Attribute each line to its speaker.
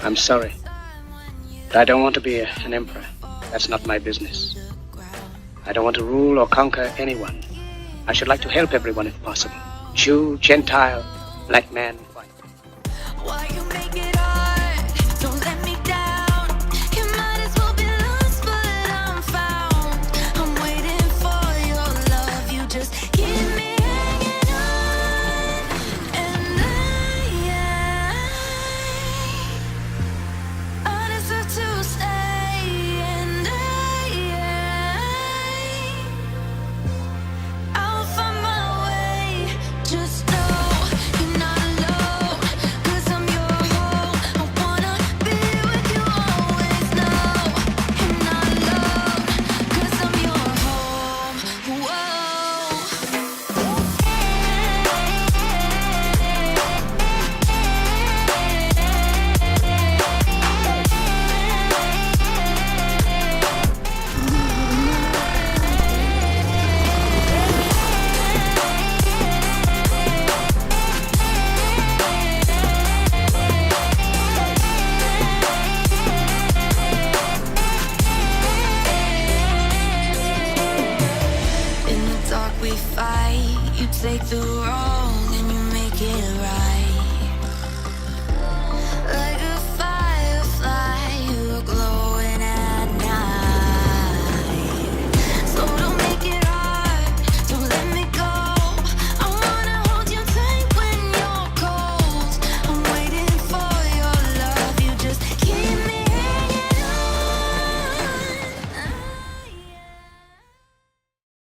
Speaker 1: I'm sorry, but I don't want to be an emperor. That's not my business. I don't want to rule or conquer anyone. I should like to help everyone if possible. Jew, Gentile, black man, white.
Speaker 2: Why you make it hard? Don't let me down. You might as well be lost, but I'm found. I'm waiting for your love. You just keep me hanging on. And I deserve to stay. And I'll find my way. Just know you're not alone. 'Cause I'm your home. I wanna be with you always. Know you're not alone. 'Cause I'm your home. In the dark we fight. You take the wrong and you make it right.